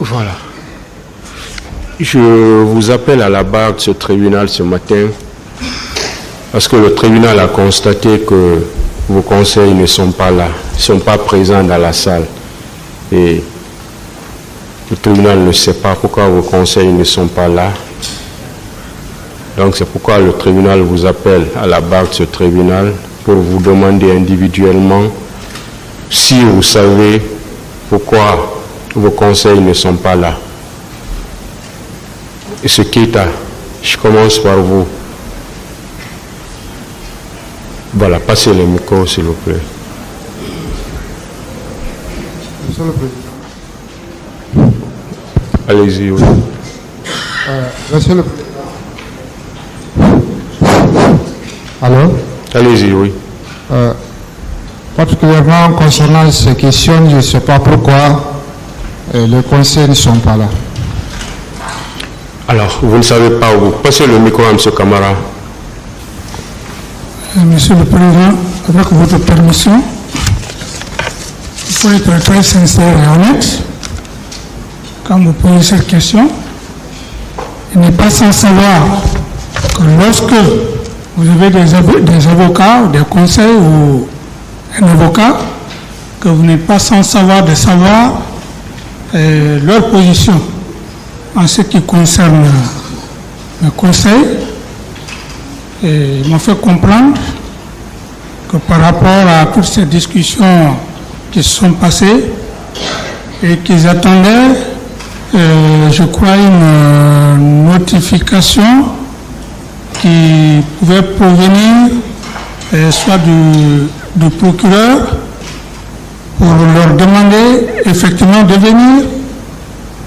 Voilà. Je vous appelle à la barre de ce tribunal ce matin parce que le tribunal a constaté que vos conseils ne sont pas là, ne sont pas présents dans la salle. Et le tribunal ne sait pas pourquoi vos conseils ne sont pas là. Donc c'est pourquoi le tribunal vous appelle à la barre de ce tribunal pour vous demander individuellement si vous savez pourquoi vos conseils ne sont pas là. Et ce qui est à, je commence par vous. Voilà, passez le micro s'il vous plaît. Monsieur le Président. Allez-y, oui. Monsieur le Président. Alors, allez-y, oui. Particulièrement concernant ces questions, je ne sais pas pourquoi les conseils ne sont pas là. Alors, vous ne savez pas où. Passez le micro à M. Camara. Monsieur le Président, avec votre permission, il faut être très sincère et honnête quand vous posez cette question. Il n'est pas sans savoir que lorsque vous avez des avocats, des conseils ou un avocat, que vous n'êtes pas sans savoir leur position en ce qui concerne mes conseils. Et ils m'ont fait comprendre que par rapport à toutes ces discussions qui se sont passées et qu'ils attendaient, je crois, une notification qui pouvait provenir soit du procureur pour leur demander effectivement de venir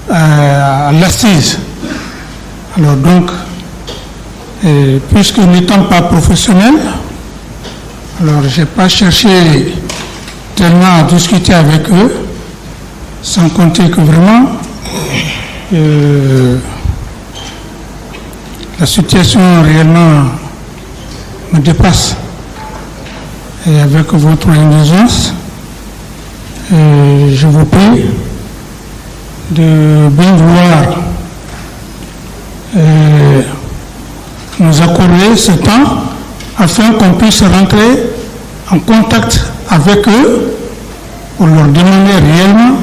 à l'assise. Alors donc, puisque n'étant pas professionnel, alors je n'ai pas cherché tellement à discuter avec eux, sans compter que vraiment la situation réellement me dépasse. Et avec votre indulgence, je vous prie de bien vouloir nous accorder ce temps afin qu'on puisse rentrer en contact avec eux pour leur demander réellement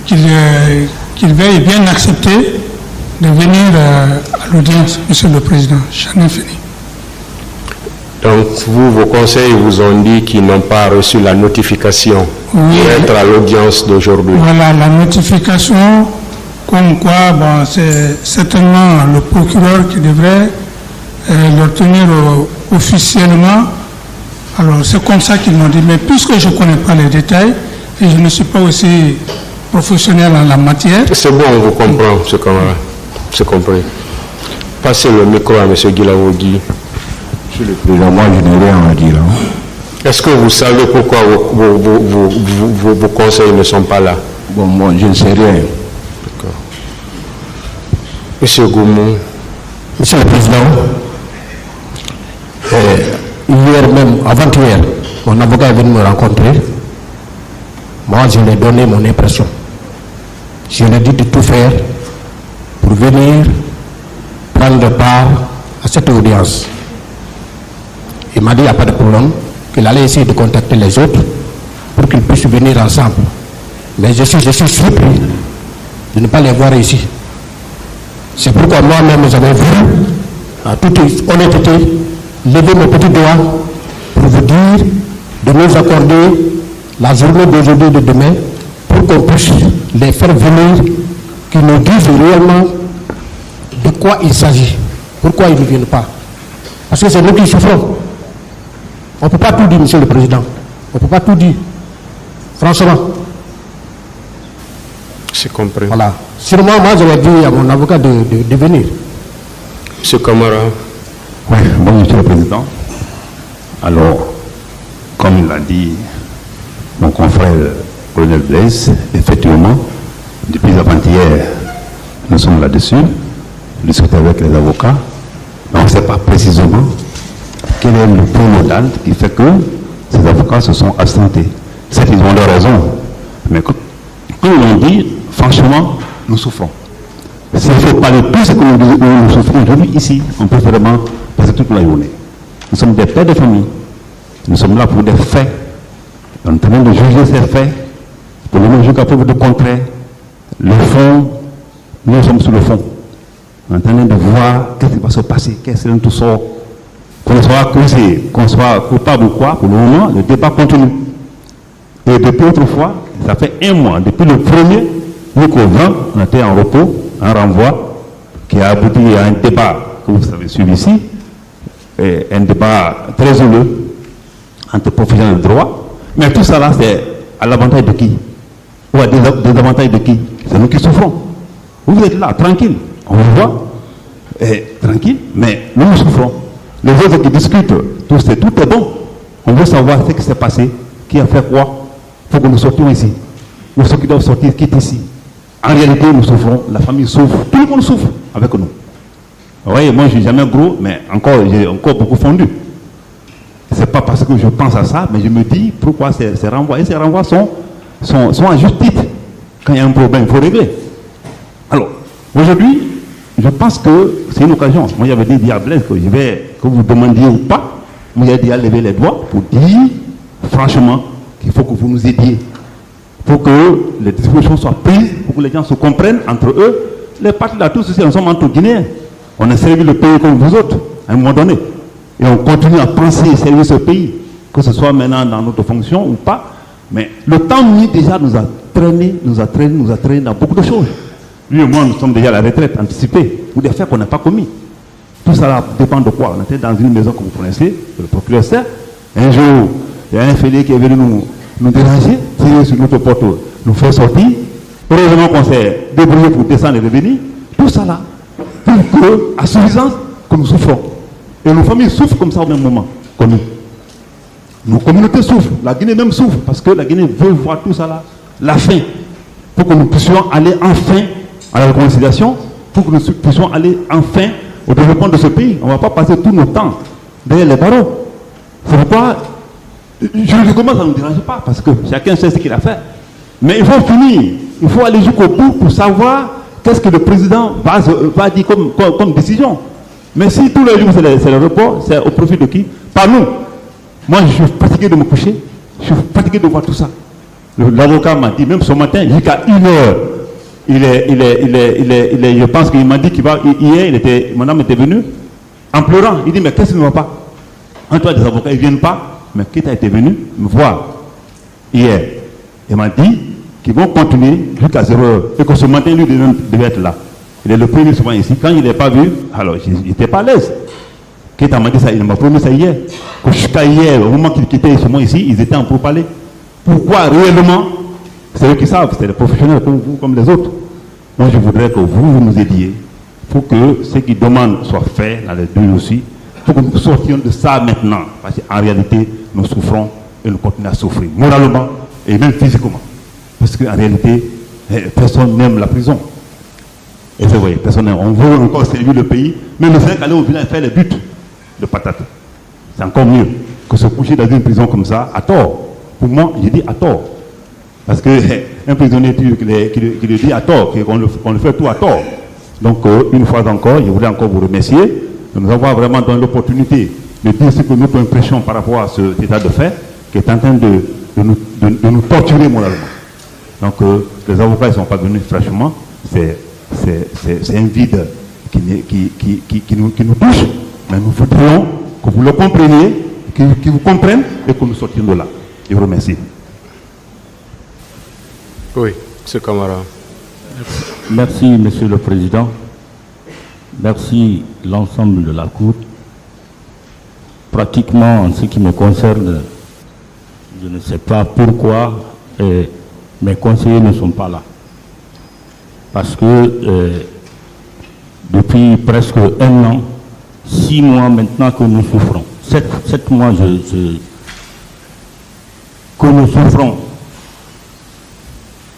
qu'ils veuillent bien accepter de venir à l'audience, Monsieur le Président. J'en ai fini. Donc, vos conseils vous ont dit qu'ils n'ont pas reçu la notification pour être à l'audience d'aujourd'hui. Voilà, la notification, comme quoi, bon, c'est certainement le procureur qui devrait leur tenir officiellement. Alors, c'est comme ça qu'ils m'ont dit. Mais puisque je ne connais pas les détails et je ne suis pas aussi professionnel en la matière. C'est bon, on vous comprend, M. Camara. C'est compris. Passez le micro à M. Guilawodi. Monsieur le Président, moi je n'ai rien à dire. Est-ce que vous savez pourquoi vos conseils ne sont pas là? Bon, moi je ne sais rien. D'accord. Monsieur Goumou. Monsieur le Président, hier même, avant-hier, mon avocat est venu me rencontrer. Moi, je lui ai donné mon impression. Je lui ai dit de tout faire pour venir prendre part à cette audience. Il m'a dit qu'il n'y a pas de problème, qu'il allait essayer de contacter les autres pour qu'ils puissent venir ensemble. Mais je suis surpris de ne pas les voir ici. C'est pourquoi moi-même, j'avais voulu, à toute honnêteté, lever mon petit doigt pour vous dire de nous accorder la journée d'aujourd'hui et de demain pour qu'on puisse les faire venir, qu'ils nous disent réellement de quoi il s'agit, pourquoi ils ne viennent pas. Parce que c'est nous qui souffrons. On ne peut pas tout dire, Monsieur le Président. On ne peut pas tout dire. Franchement. C'est compris. Voilà. Sûrement, moi, j'avais dit à mon avocat de venir. Monsieur Camara. Oui, bon, Monsieur le Président. Alors, comme il l'a dit mon confrère colonel Blaise, effectivement, depuis avant-hier, nous sommes là-dessus, discuter avec les avocats, mais on ne sait pas précisément quel est le point modal qui fait que ces avocats se sont absentés. C'est qu'ils ont leur raison, mais comme on dit, franchement, nous souffrons. S'il faut parler plus que nous souffrons aujourd'hui ici, on peut vraiment passer toute la journée. Nous sommes des pères de famille. Nous sommes là pour des faits. On est en train de juger ces faits. Pour le moment, jusqu'à preuve de contraire. Le fond, nous sommes sur le fond. On est en train de voir qu'est-ce qui va se passer, qu'est-ce que tout sort. Qu'on soit accusé, qu'on soit coupable ou quoi, pour le moment, le débat continue. Et depuis autrefois, ça fait 1 mois, depuis le 1er jusqu'au 20, on était en repos, un renvoi qui a abouti à un débat que vous avez suivi ici, et un débat très houleux entre professionnels de droit. Mais tout ça là, c'est à l'avantage de qui? Ou à désavantage de qui? C'est nous qui souffrons. Vous êtes là, tranquille, on vous voit, tranquille, mais nous nous souffrons. Les autres qui discutent, tout est bon. On veut savoir ce qui s'est passé, qui a fait quoi. Il faut que nous sortions ici. Ou ceux qui doivent sortir quittent ici. En réalité, nous souffrons, la famille souffre, tout le monde souffre avec nous. Vous voyez, moi je ne suis jamais gros, mais j'ai encore beaucoup fondu. Ce n'est pas parce que je pense à ça, mais je me dis pourquoi ces renvois. Et ces renvois sont à juste titre. Quand il y a un problème, il faut régler. Alors, aujourd'hui, je pense que c'est une occasion. Moi j'avais dit à Blaise que vous demandiez ou pas, moi j'ai dit à lever les doigts pour dire franchement qu'il faut que vous nous aidiez. Pour que les dispositions soient prises, pour que les gens se comprennent entre eux. Les partis là, tous ceci, nous sommes entre Guinéens. On a servi le pays comme vous autres, à un moment donné. Et on continue à penser et servir ce pays, que ce soit maintenant dans notre fonction ou pas. Mais le temps mis déjà nous a traîné dans beaucoup de choses. Lui et moi, nous sommes déjà à la retraite anticipée, ou des faits qu'on n'a pas commis. Tout ça là dépend de quoi? On était dans une maison que vous connaissez, le procureur sert. Un jour, il y a un fêlé qui est venu nous déranger, tirer sur notre porte, nous faire sortir. Heureusement qu'on s'est débrouillé pour descendre et revenir. Tout ça là, pour que, à suffisance, que nous souffrons. Et nos familles souffrent comme ça au même moment que nous. Nos communautés souffrent, la Guinée même souffre, parce que la Guinée veut voir tout ça là, la fin, pour que nous puissions aller enfin à la réconciliation, pour que nous puissions aller enfin au développement de ce pays. On ne va pas passer tout notre temps derrière les barreaux. C'est pourquoi je ne commence à ne nous déranger pas, parce que chacun sait ce qu'il a fait. Mais il faut finir, il faut aller jusqu'au bout pour savoir qu'est-ce que le président va dire comme décision. Mais si tous les jours c'est le report, c'est au profit de qui? Pas nous. Moi je suis fatigué de me coucher, je suis fatigué de voir tout ça. L'avocat m'a dit, même ce matin, jusqu'à 1h, je pense qu'il m'a dit qu'il va, hier, mon âme était venu en pleurant. Il dit, mais qu'est-ce qui ne va pas? En toi, des avocats, ils ne viennent pas, mais qui était venu me voir hier? Il m'a dit qu'ils vont continuer jusqu'à 0h et que ce matin, lui devait être là. Il est le premier souvent ici. Quand il n'est pas vu, alors il n'était pas à l'aise. Kéta m'a dit ça, il m'a promis ça hier. Que jusqu'à hier, au moment qu'il quittait souvent ici, ils étaient en pourparlers. Pourquoi réellement? C'est eux qui savent, c'est les professionnels comme vous, comme les autres. Moi, je voudrais que vous nous aidiez. Il faut que ce qui demande soit fait dans les deux aussi. Il faut que nous sortions de ça maintenant. Parce qu'en réalité, nous souffrons et nous continuons à souffrir, moralement et même physiquement. Parce qu'en réalité, personne n'aime la prison. Et c'est vrai, personne n'aime. On veut encore servir le pays, mais le fait qu'aller au village faire les buts de patates, c'est encore mieux que se coucher dans une prison comme ça, à tort. Pour moi, je dis à tort. Parce qu'un prisonnier qui le dit à tort, qu'on le fait tout à tort. Donc, une fois encore, je voulais encore vous remercier de nous avoir vraiment donné l'opportunité de dire ce que notre impression par rapport à cet état de fait, qui est en train de nous torturer moralement. Donc, les avocats ne sont pas venus fraîchement. C'est un vide qui nous touche. Mais nous voudrions que vous le compreniez, qu'ils vous comprennent et que nous sortions de là. Je vous remercie. Oui, ce camarade. Merci, Monsieur le Président. Merci l'ensemble de la Cour. Pratiquement, en ce qui me concerne, je ne sais pas pourquoi mes conseillers ne sont pas là. Parce que depuis presque 1 an, 6 mois maintenant que nous souffrons. 7 mois que nous souffrons.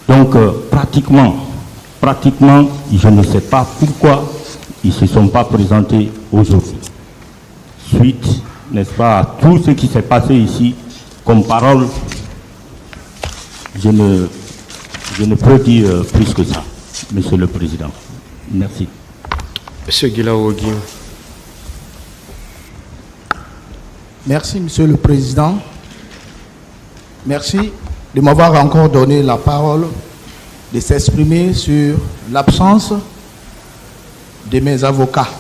Donc pratiquement, je ne sais pas pourquoi ils ne se sont pas présentés aujourd'hui. Suite, n'est-ce pas, à tout ce qui s'est passé ici, comme parole, je Je ne peux dire plus que ça, Monsieur le Président. Merci. Monsieur Guilaoui. Merci, Monsieur le Président. Merci de m'avoir encore donné la parole de s'exprimer sur l'absence de mes avocats.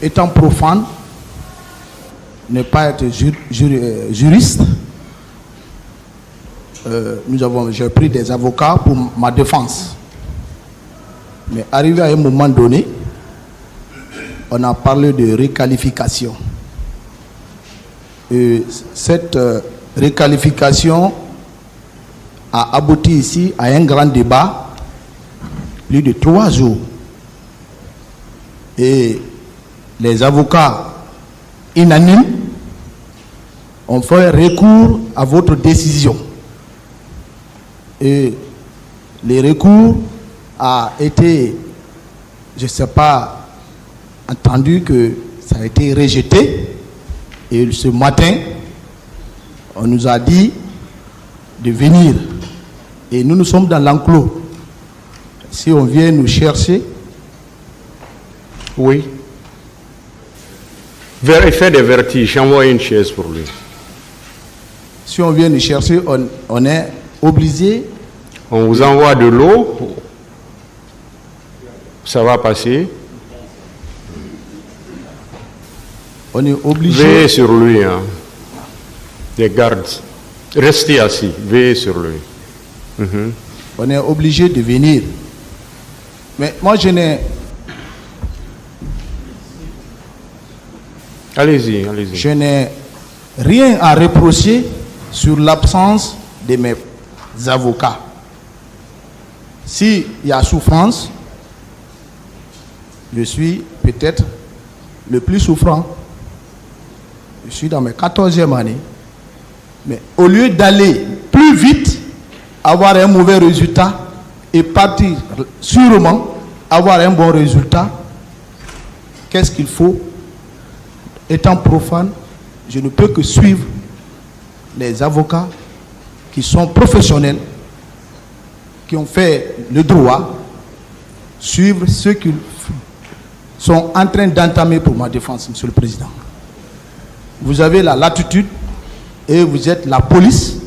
Étant profane, ne pas être juriste, j'ai pris des avocats pour ma défense. Mais arrivé à un moment donné, on a parlé de requalification. Et cette requalification a abouti ici à un grand débat, plus de 3 jours. Et les avocats unanimes ont fait recours à votre décision. Et le recours a été, je ne sais pas, entendu que ça a été rejeté. Et ce matin, on nous a dit de venir. Et nous sommes dans l'enclos. Si on vient nous chercher, oui. Fait des vertiges, envoie une chaise pour lui. Si on vient nous chercher, on est obligé. On vous envoie de l'eau, ça va passer. On est obligé. Veillez sur lui, hein. Les gardes. Restez assis, veillez sur lui. On est obligé de venir. Mais moi, je n'ai. Allez-y, allez-y. Je n'ai rien à reprocher sur l'absence de mes avocats. S'il y a souffrance, je suis peut-être le plus souffrant. Je suis dans mes 14e année. Mais au lieu d'aller plus vite, avoir un mauvais résultat et partir sûrement, avoir un bon résultat, qu'est-ce qu'il faut? Étant profane, je ne peux que suivre les avocats qui sont professionnels, qui ont fait le droit, suivre ceux qui sont en train d'entamer pour ma défense, Monsieur le Président. Vous avez la latitude et vous êtes la police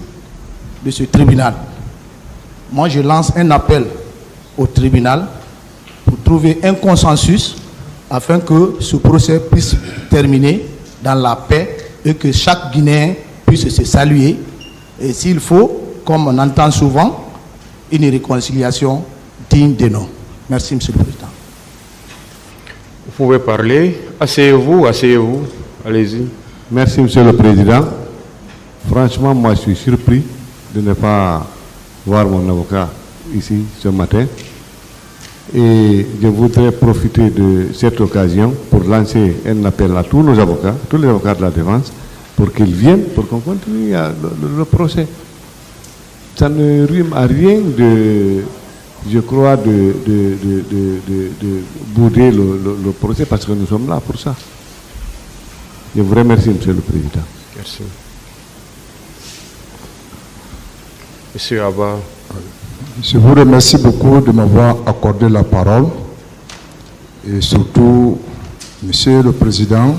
de ce tribunal. Moi, je lance un appel au tribunal pour trouver un consensus afin que ce procès puisse terminer dans la paix et que chaque Guinéen puisse se saluer. Et s'il faut, comme on entend souvent, une réconciliation digne de nom. Merci, Monsieur le Président. Vous pouvez parler. Asseyez-vous, asseyez-vous. Allez-y. Merci, Monsieur le Président. Franchement, moi, je suis surpris de ne pas voir mon avocat ici ce matin. Et je voudrais profiter de cette occasion pour lancer un appel à tous nos avocats, tous les avocats de la défense, pour qu'ils viennent, pour qu'on continue le procès. Ça ne rime à rien de, je crois, de bouder le procès, parce que nous sommes là pour ça. Je vous remercie, Monsieur le Président. Merci. Monsieur Abba. Je vous remercie beaucoup de m'avoir accordé la parole. Et surtout, Monsieur le Président,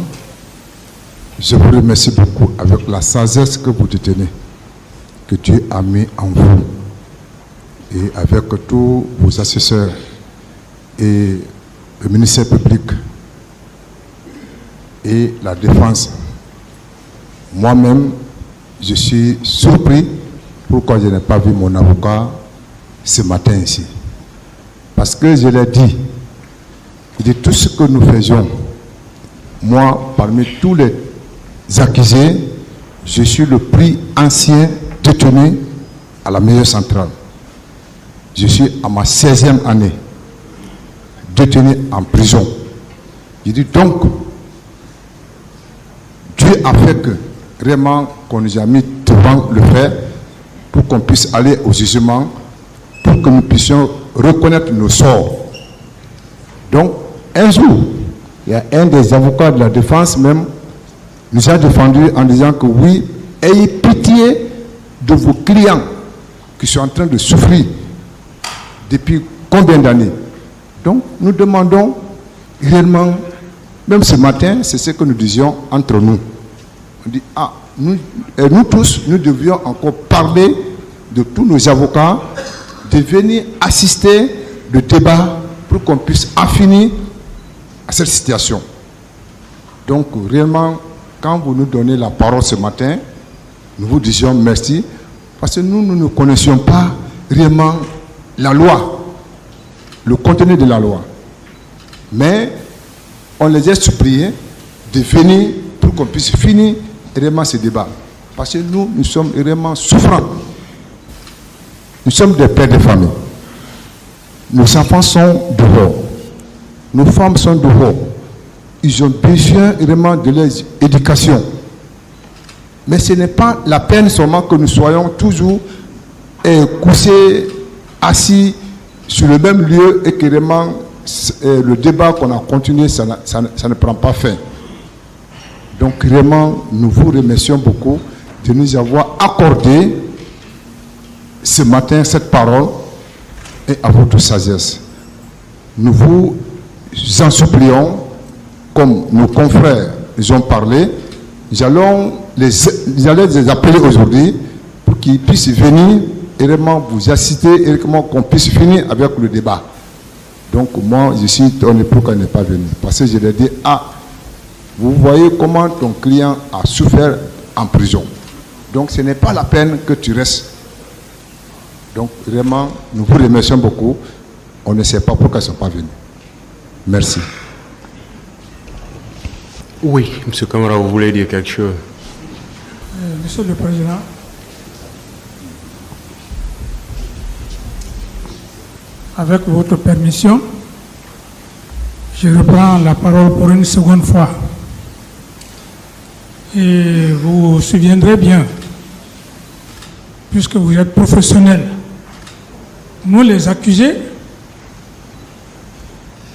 je vous remercie beaucoup avec la sagesse que vous détenez, que Dieu a mis en vous, et avec tous vos assesseurs et le ministère public et la défense. Moi-même, je suis surpris pourquoi je n'ai pas vu mon avocat ce matin ici. Parce que je l'ai dit, de tout ce que nous faisions, moi, parmi tous les accusés, je suis le plus ancien détenu à la meilleure centrale. Je suis à ma 16e année, détenu en prison. Je dis donc, Dieu a fait que vraiment qu'on nous a mis devant le fait pour qu'on puisse aller au jugement, pour que nous puissions reconnaître nos sorts. Donc, un jour, il y a un des avocats de la défense même nous a défendu en disant que oui, ayez pitié de vos clients. qui sont en train de souffrir depuis combien d'années. Donc, nous demandons réellement, même ce matin, c'est ce que nous disions entre nous. On dit, nous tous, nous devions encore parler de tous nos avocats, de venir assister le débat pour qu'on puisse en finir à cette situation. Donc, réellement, quand vous nous donnez la parole ce matin, nous vous disions merci, parce que nous ne connaissions pas réellement la loi, le contenu de la loi. Mais on les a suppliés de venir pour qu'on puisse finir réellement ce débat. Parce que nous sommes réellement souffrants. Nous sommes des pères de famille. Nos enfants sont dehors. Nos femmes sont dehors. Ils ont besoin vraiment de leur éducation. Mais ce n'est pas la peine seulement que nous soyons toujours couchés, assis sur le même lieu et que vraiment le débat qu'on a continué, ça ne prend pas fin. Donc vraiment, nous vous remercions beaucoup de nous avoir accordé ce matin cette parole et à votre sagesse. Nous vous en supplions, comme nos confrères nous ont parlé, nous allons les appeler aujourd'hui pour qu'ils puissent venir et vraiment vous assister et vraiment qu'on puisse finir avec le débat. Donc moi, je suis étonné pourquoi il n'est pas venu. Parce que je lui ai dit, vous voyez comment ton client a souffert en prison. Donc ce n'est pas la peine que tu restes. Donc vraiment, nous vous remercions beaucoup. On ne sait pas pourquoi ils ne sont pas venus. Merci. Oui, M. Camara, vous voulez dire quelque chose? Monsieur le Président, avec votre permission, je reprends la parole pour une seconde fois. Et vous vous souviendrez bien, puisque vous êtes professionnels, nous les accusés,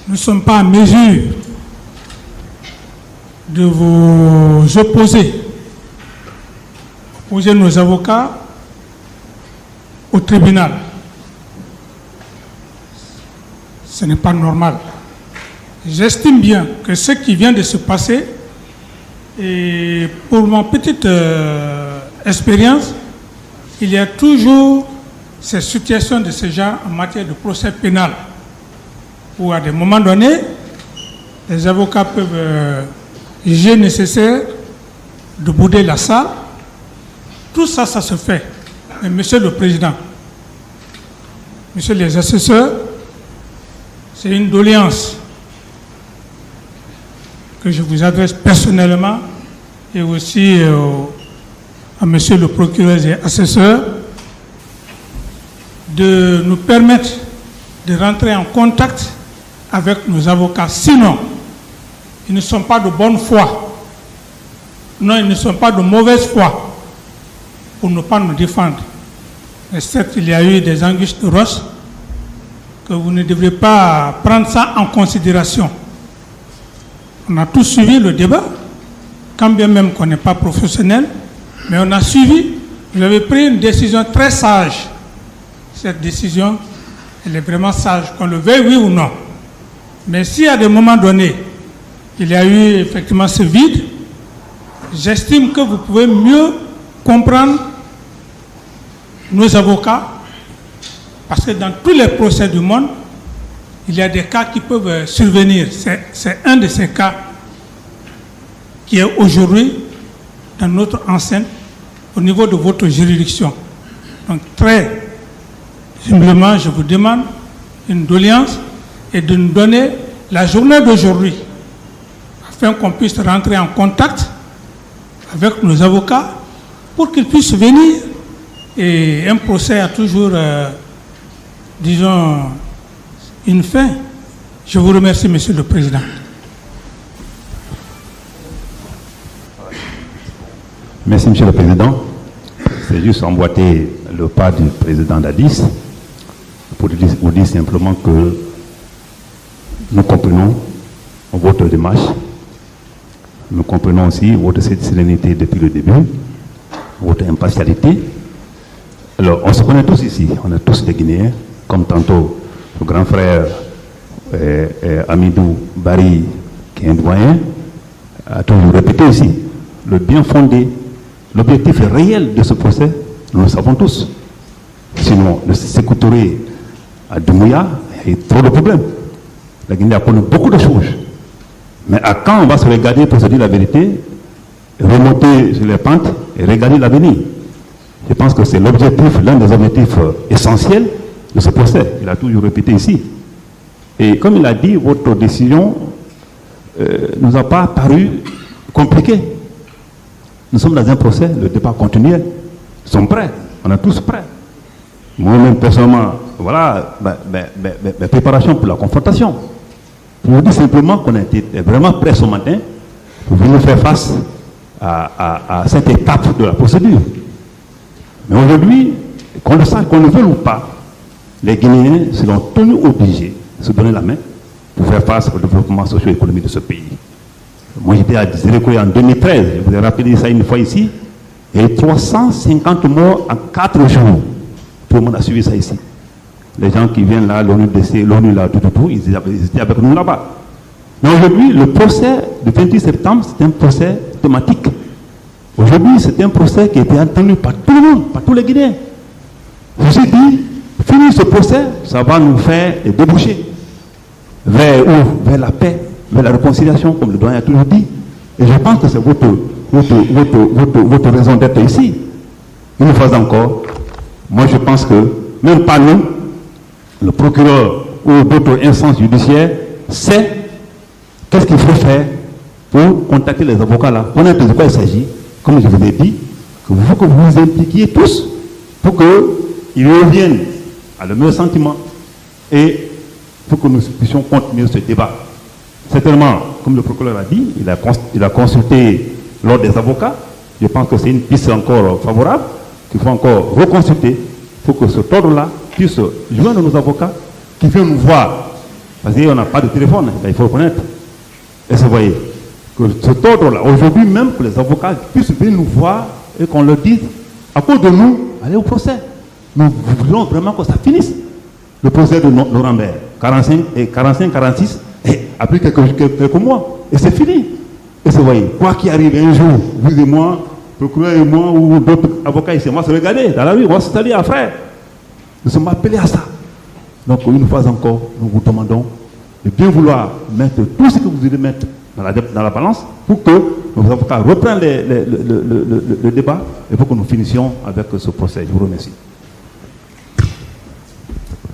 nous ne sommes pas en mesure de vous opposer nos avocats au tribunal. Ce n'est pas normal. J'estime bien que ce qui vient de se passer, et pour ma petite expérience, il y a toujours ces situations de ce genre en matière de procès pénal, où à des moments donnés, les avocats peuvent juger nécessaire de bouder la salle. Tout ça, ça se fait. Mais Monsieur le Président, Monsieur les assesseurs, c'est une doléance que je vous adresse personnellement et aussi à Monsieur le procureur et assesseur de nous permettre de rentrer en contact avec nos avocats. Sinon, ils ne sont pas de bonne foi. Non, ils ne sont pas de mauvaise foi pour ne pas nous défendre. Mais certes, il y a eu des anguilles de roche que vous ne devrez pas prendre ça en considération. On a tous suivi le débat, quand bien même qu'on n'est pas professionnel, mais on a suivi. Vous avez pris une décision très sage. Cette décision, elle est vraiment sage, qu'on le veuille oui ou non. Mais si à des moments donnés, il y a eu effectivement ce vide, j'estime que vous pouvez mieux comprendre nos avocats, parce que dans tous les procès du monde, il y a des cas qui peuvent survenir. C'est un de ces cas qui est aujourd'hui dans notre enceinte au niveau de votre juridiction. Donc très humblement, je vous demande une doléance et de nous donner la journée d'aujourd'hui afin qu'on puisse rentrer en contact avec nos avocats pour qu'ils puissent venir. Et un procès a toujours, disons, une fin. Je vous remercie, Monsieur le Président. Merci, Monsieur le Président. C'est juste emboîter le pas du président Dadis pour vous dire simplement que nous comprenons votre démarche. Nous comprenons aussi votre sérénité depuis le début, votre impartialité. Alors, on se connaît tous ici, on est tous des Guinéens, comme tantôt le grand frère Amidou Bari, qui est un doyen, a toujours répété ici, le bien fondé, l'objectif réel de ce procès, nous le savons tous. Sinon, le sécurité à Doumbouya, il y a trop de problèmes. La Guinée a connu beaucoup de choses. Mais à quand on va se regarder pour se dire la vérité, remonter sur les pentes et regarder l'avenir? Je pense que c'est l'objectif, l'un des objectifs essentiels de ce procès. Il a toujours répété ici. Et comme il a dit, votre décision ne nous a pas paru compliquée. Nous sommes dans un procès, le débat continuel. Nous sommes prêts, on est tous prêts. Moi-même, personnellement, voilà mes préparations pour la confrontation. Je vous dis simplement qu'on a été vraiment prêts ce matin pour venir faire face à cette étape de la procédure. Mais aujourd'hui, qu'on le sache, qu'on le veuille ou pas, les Guinéens seront tenus obligés de se donner la main pour faire face au développement socio-économique de ce pays. Moi, j'étais à Zérékoué en 2013, je vous ai rappelé ça une fois ici, et 350 morts en 4 jours. Tout le monde a suivi ça ici. Les gens qui viennent là, l'ONU là, tout, ils étaient avec nous là-bas. Mais aujourd'hui, le procès du 28 septembre, c'est un procès thématique. Aujourd'hui, c'est un procès qui a été entendu par tout le monde, par tous les Guinéens. Je me suis dit, finir ce procès, ça va nous faire des débouchés. Vers où? Vers la paix, vers la réconciliation, comme le doyen a toujours dit. Et je pense que c'est votre raison d'être ici. Une fois encore, moi je pense que, même pas nous, le procureur ou d'autres instances judiciaires sait qu'est-ce qu'il faut faire pour contacter les avocats là. Connaître de quoi il s'agit, comme je vous ai dit, qu'il faut que vous vous impliquiez tous pour qu'ils reviennent à le meilleur sentiment et pour que nous puissions continuer ce débat. Certainement, comme le procureur a dit, il a consulté l'ordre des avocats. Je pense que c'est une piste encore favorable qu'il faut encore reconsulter pour que cet ordre-là puisse joindre nos avocats qui viennent nous voir. Parce qu'on n'a pas de téléphone, il faut le connaître. Et vous voyez que cet ordre-là, aujourd'hui même, que les avocats puissent venir nous voir et qu'on leur dise, à cause de nous, allez au procès. Nous voulons vraiment que ça finisse. Le procès de Laurent Baird, 45-46, et après quelques mois, et c'est fini. Et vous voyez, quoi qu'il arrive un jour, vous et moi, le procureur et moi, ou d'autres avocats ici, on va se regarder dans la rue, on va se dire, frère, nous sommes appelés à ça. Donc, une fois encore, nous vous demandons de bien vouloir mettre tout ce que vous voulez mettre dans la balance pour que nos avocats reprennent le débat et pour que nous finissions avec ce procès. Je vous remercie.